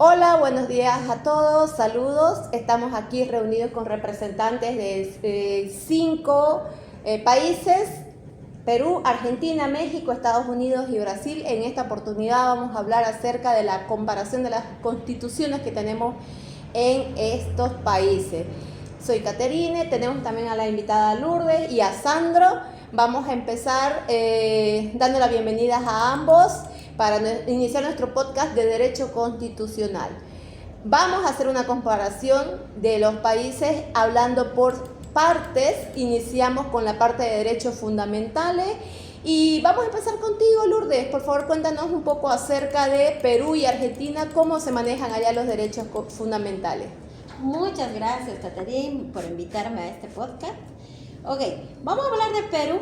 Hola, buenos días a todos, saludos. Estamos aquí reunidos con representantes de cinco países: Perú, Argentina, México, Estados Unidos y Brasil. En esta oportunidad vamos a hablar acerca de la comparación de las constituciones que tenemos en estos países. Soy Caterine, tenemos también a la invitada Lourdes y a Sandro. Vamos a empezar dando las bienvenidas a ambos para iniciar nuestro podcast de Derecho Constitucional. Vamos a hacer una comparación de los países hablando por partes. Iniciamos con la parte de derechos fundamentales y vamos a empezar contigo, Lourdes. Por favor, cuéntanos un poco acerca de Perú y Argentina, cómo se manejan allá los derechos fundamentales. Muchas gracias, Caterine, por invitarme a este podcast. Ok, vamos a hablar de Perú.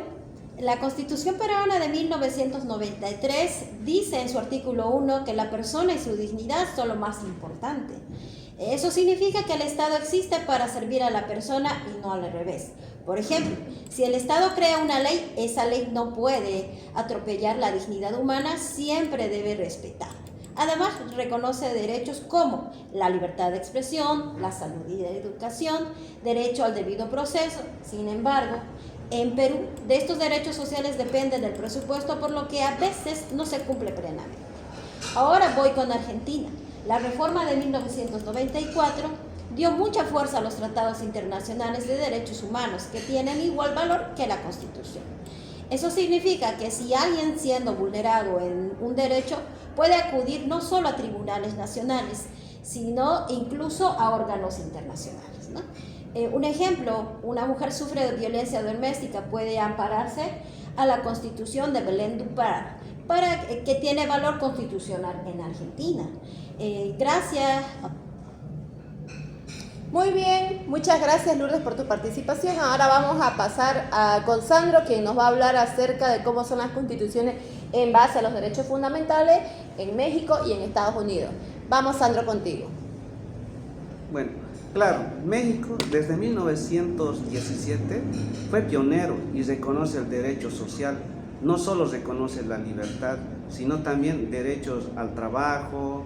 La Constitución peruana de 1993 dice en su artículo 1 que la persona y su dignidad son lo más importante. Eso significa que el Estado existe para servir a la persona y no al revés. Por ejemplo, si el Estado crea una ley, esa ley no puede atropellar la dignidad humana, siempre debe respetar. Además, reconoce derechos como la libertad de expresión, la salud y la educación, derecho al debido proceso. Sin embargo, en Perú, de estos derechos sociales depende del presupuesto, por lo que a veces no se cumple plenamente. Ahora voy con Argentina. La reforma de 1994 dio mucha fuerza a los tratados internacionales de derechos humanos, que tienen igual valor que la Constitución. Eso significa que si alguien siendo vulnerado en un derecho puede acudir no solo a tribunales nacionales, sino incluso a órganos internacionales, ¿no? Un ejemplo, una mujer sufre de violencia doméstica, puede ampararse a la Constitución de Belén do Pará, que tiene valor constitucional en Argentina. Gracias. Muy bien, muchas gracias, Lourdes, por tu participación. Ahora vamos a pasar con Sandro, quien nos va a hablar acerca de cómo son las constituciones en base a los derechos fundamentales en México y en Estados Unidos. Vamos, Sandro, contigo. Bueno, claro, México desde 1917 fue pionero y reconoce el derecho social. No solo reconoce la libertad, sino también derechos al trabajo,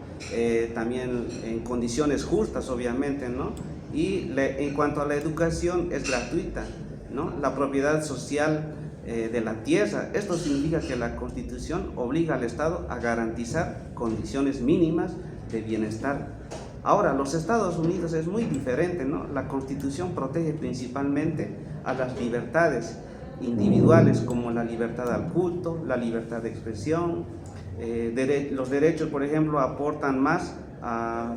también en condiciones justas, obviamente, ¿no? Y en cuanto a la educación, es gratuita, ¿no? La propiedad social de la tierra. Esto significa que la Constitución obliga al Estado a garantizar condiciones mínimas de bienestar. Ahora, los Estados Unidos es muy diferente, ¿no? La Constitución protege principalmente a las libertades individuales, como la libertad al culto, la libertad de expresión. Los derechos, por ejemplo, aportan más a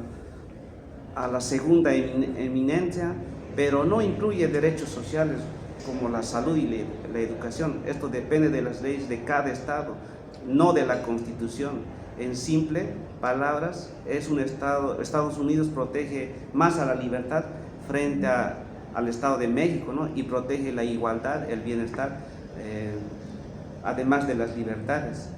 la segunda eminencia, pero no incluye derechos sociales como la salud y la educación. Esto depende de las leyes de cada estado, no de la Constitución. En simple palabras, Estados Unidos protege más a la libertad frente al Estado de México, ¿no? Y protege la igualdad, el bienestar, además de las libertades.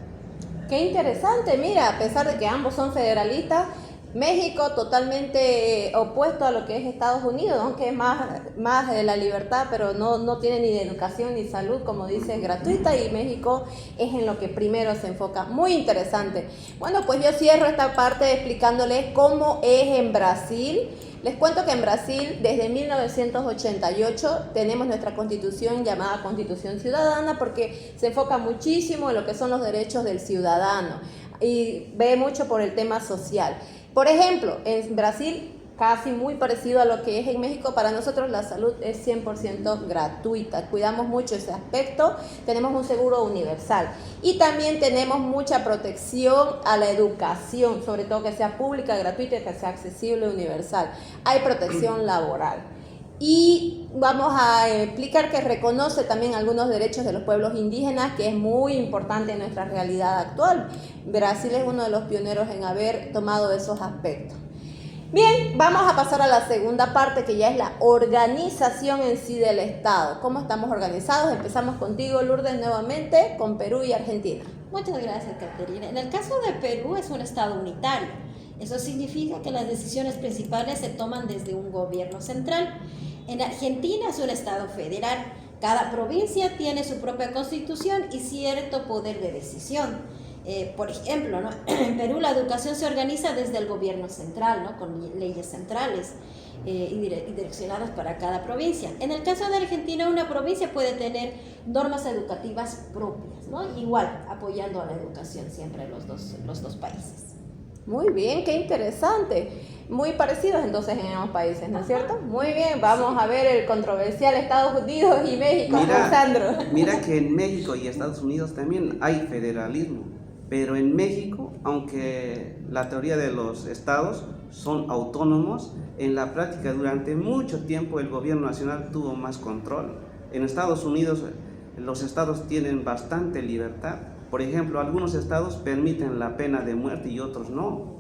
Qué interesante, mira, a pesar de que ambos son federalistas, México totalmente opuesto a lo que es Estados Unidos, aunque es más de la libertad, pero no tiene ni de educación ni salud, como dice, gratuita, y México es en lo que primero se enfoca. Muy interesante. Bueno, pues yo cierro esta parte explicándoles cómo es en Brasil. Les cuento que en Brasil, desde 1988, tenemos nuestra constitución llamada Constitución Ciudadana, porque se enfoca muchísimo en lo que son los derechos del ciudadano y ve mucho por el tema social. Por ejemplo, en Brasil, casi muy parecido a lo que es en México, para nosotros la salud es 100% gratuita. Cuidamos mucho ese aspecto, tenemos un seguro universal y también tenemos mucha protección a la educación, sobre todo que sea pública, gratuita y que sea accesible, universal. Hay protección laboral. Y vamos a explicar que reconoce también algunos derechos de los pueblos indígenas, que es muy importante en nuestra realidad actual. Brasil es uno de los pioneros en haber tomado esos aspectos. Bien, vamos a pasar a la segunda parte, que ya es la organización en sí del Estado. ¿Cómo estamos organizados? Empezamos contigo, Lourdes, nuevamente, con Perú y Argentina. Muchas gracias, Caterina. En el caso de Perú es un Estado unitario. Eso significa que las decisiones principales se toman desde un gobierno central. En Argentina es un Estado federal. Cada provincia tiene su propia constitución y cierto poder de decisión. Por ejemplo, ¿no? En Perú la educación se organiza desde el gobierno central, ¿no? Con leyes centrales y direccionadas para cada provincia. En el caso de Argentina, una provincia puede tener normas educativas propias, ¿no? Igual, apoyando a la educación siempre los dos países. Muy bien, qué interesante. Muy parecidos entonces en ambos países, ¿no es cierto? Muy bien, vamos a ver el controversial Estados Unidos y México, Sandro. Mira que en México y Estados Unidos también hay federalismo, pero en México, aunque la teoría de los estados son autónomos, en la práctica durante mucho tiempo el gobierno nacional tuvo más control. En Estados Unidos los estados tienen bastante libertad. Por ejemplo, algunos estados permiten la pena de muerte y otros no.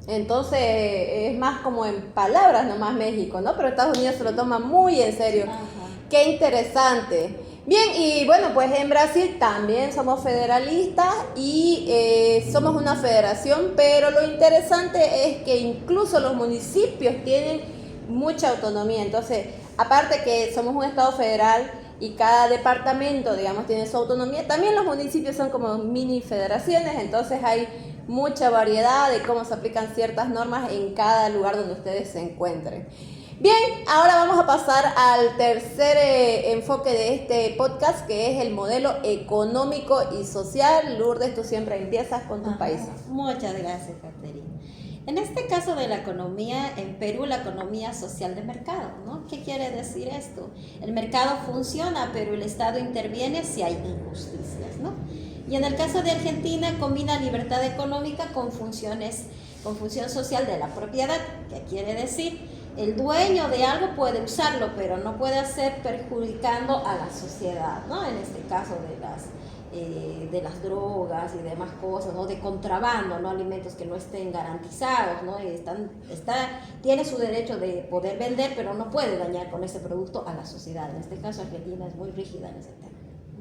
Entonces es más como en palabras nomás México, ¿no? Pero Estados Unidos se lo toma muy en serio. Ajá. Qué interesante. Bien, y bueno, pues en Brasil también somos federalistas y somos una federación, pero lo interesante es que incluso los municipios tienen mucha autonomía. Entonces, aparte que somos un estado federal y cada departamento, digamos, tiene su autonomía, también los municipios son como mini federaciones, entonces hay mucha variedad de cómo se aplican ciertas normas en cada lugar donde ustedes se encuentren. Bien, ahora vamos a pasar al tercer enfoque de este podcast, que es el modelo económico y social. Lourdes, tú siempre empiezas con tus países. Muchas gracias, Caterina. En este caso de la economía, en Perú la economía social de mercado, ¿no? ¿Qué quiere decir esto? El mercado funciona, pero el Estado interviene si hay injusticias, ¿no? Y en el caso de Argentina combina libertad económica con función social de la propiedad. ¿Qué quiere decir? El dueño de algo puede usarlo, pero no puede hacer perjudicando a la sociedad, ¿no? En este caso de las drogas y demás cosas, ¿no? De contrabando, ¿no? Alimentos que no estén garantizados, ¿no? Tiene su derecho de poder vender, pero no puede dañar con ese producto a la sociedad. En este caso Argentina es muy rígida en ese tema.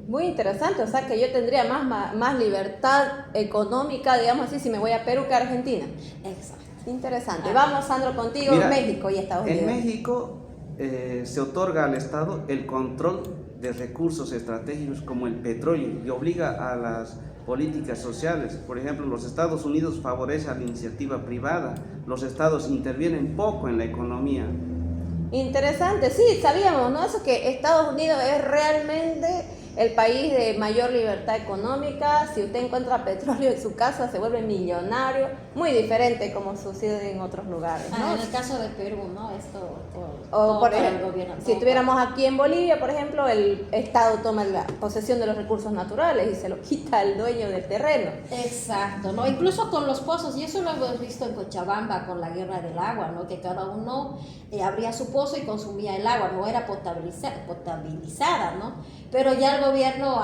Muy interesante, o sea que yo tendría más libertad económica, digamos así, si me voy a Perú que a Argentina. Exacto. Interesante. Vamos, Sandro, contigo. Mira, México y Estados Unidos. En México se otorga al Estado el control de recursos estratégicos como el petróleo y obliga a las políticas sociales. Por ejemplo, los Estados Unidos favorecen a la iniciativa privada, los estados intervienen poco en la economía. Interesante, sí, sabíamos, ¿no? Eso que Estados Unidos es realmente el país de mayor libertad económica. Si usted encuentra petróleo en su casa, se vuelve millonario. Muy diferente como sucede en otros lugares, ¿no? En el caso de Perú, ¿no? O por el ejemplo, gobierno. si estuviéramos aquí en Bolivia, por ejemplo, el Estado toma la posesión de los recursos naturales y se lo quita al dueño del terreno. Exacto, ¿no? Incluso con los pozos, y eso lo hemos visto en Cochabamba con la guerra del agua, ¿no? Que cada uno abría su pozo y consumía el agua, no era potabilizada, ¿no? Pero ya el gobierno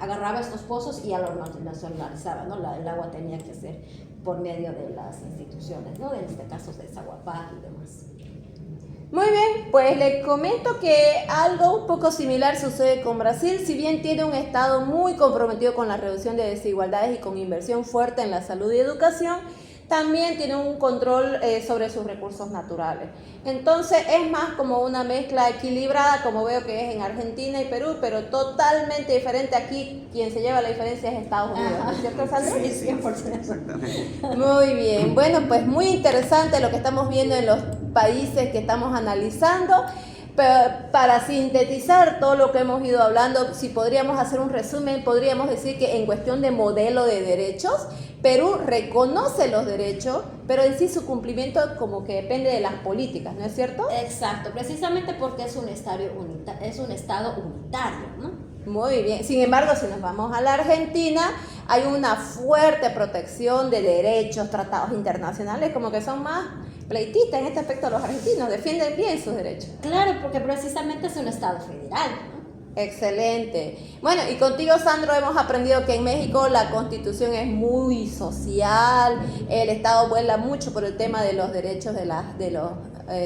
agarraba estos pozos y ya lo nacionalizaba, ¿no? El agua tenía que ser por medio de las instituciones, ¿no? En este caso de Zaguapá y demás. Muy bien, pues le comento que algo un poco similar sucede con Brasil. Si bien tiene un Estado muy comprometido con la reducción de desigualdades y con inversión fuerte en la salud y educación, también tiene un control sobre sus recursos naturales. Entonces es más como una mezcla equilibrada, como veo que es en Argentina y Perú, pero totalmente diferente. Aquí quien se lleva la diferencia es Estados Unidos, ¿no es cierto, Sandra? Sí, 100%. Exactamente. Muy bien, bueno, pues muy interesante lo que estamos viendo en los países que estamos analizando. Pero para sintetizar todo lo que hemos ido hablando, si podríamos hacer un resumen, podríamos decir que en cuestión de modelo de derechos, Perú reconoce los derechos, pero en sí su cumplimiento como que depende de las políticas, ¿no es cierto? Exacto, precisamente porque es un estado unitario, ¿no? Muy bien, sin embargo, si nos vamos a la Argentina, hay una fuerte protección de derechos, tratados internacionales, como que son más pleitistas en este aspecto. Los argentinos defienden bien sus derechos. Claro, porque precisamente es un estado federal, ¿no? Excelente. Bueno, y contigo, Sandro, hemos aprendido que en México la Constitución es muy social, el Estado vuela mucho por el tema de los derechos de los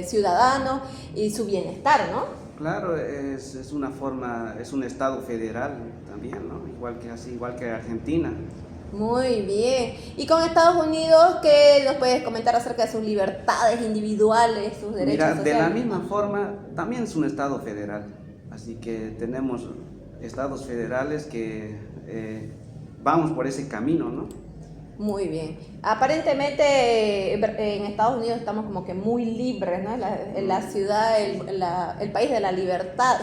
ciudadanos y su bienestar, ¿no? Claro, es una forma, es un Estado federal también, ¿no? Igual que Argentina. Muy bien. Y con Estados Unidos, ¿qué nos puedes comentar acerca de sus libertades individuales, sus derechos Mira, sociales? de la misma forma, también es un Estado federal. Así que tenemos estados federales que vamos por ese camino, ¿no? Muy bien. Aparentemente en Estados Unidos estamos como que muy libres, ¿no? La ciudad, el país de la libertad.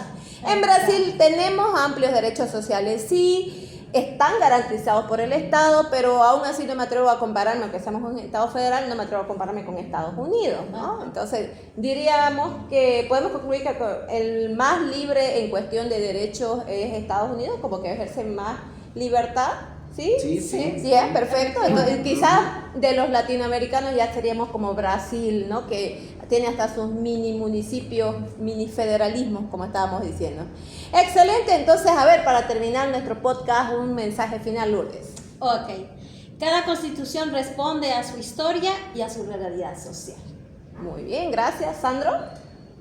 En Brasil tenemos amplios derechos sociales, sí, están garantizados por el Estado, pero aún así no me atrevo a compararme, aunque seamos un Estado federal, no me atrevo a compararme con Estados Unidos, ¿no? Entonces, diríamos que podemos concluir que el más libre en cuestión de derechos es Estados Unidos, como que ejerce más libertad. ¿Sí? Sí, es perfecto. Entonces, quizás de los latinoamericanos ya seríamos como Brasil, ¿no? Que tiene hasta sus mini municipios, mini federalismos, como estábamos diciendo. Excelente, entonces, a ver, para terminar nuestro podcast, un mensaje final, Lourdes. Ok. Cada constitución responde a su historia y a su realidad social. Muy bien, gracias, Sandro.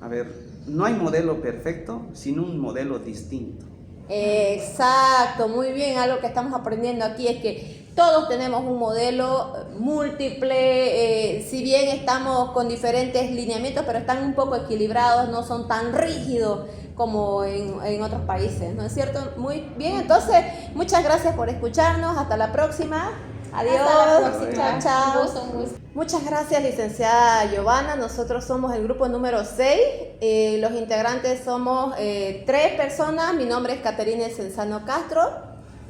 A ver, no hay modelo perfecto, sino un modelo distinto. Exacto, muy bien. Algo que estamos aprendiendo aquí es que todos tenemos un modelo múltiple, si bien estamos con diferentes lineamientos, pero están un poco equilibrados, no son tan rígidos como en otros países, ¿no es cierto? Muy bien, entonces muchas gracias por escucharnos, hasta la próxima. Adiós. Hasta la próxima. Chao. Un gusto. Muchas gracias, licenciada Giovanna. Nosotros somos el grupo número 6. Los integrantes somos 3 personas. Mi nombre es Caterina Cenzano Castro.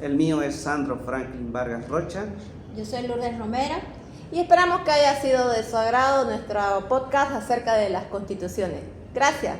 El mío es Sandro Franklin Vargas Rocha. Yo soy Lourdes Romero. Y esperamos que haya sido de su agrado nuestro podcast acerca de las constituciones. Gracias.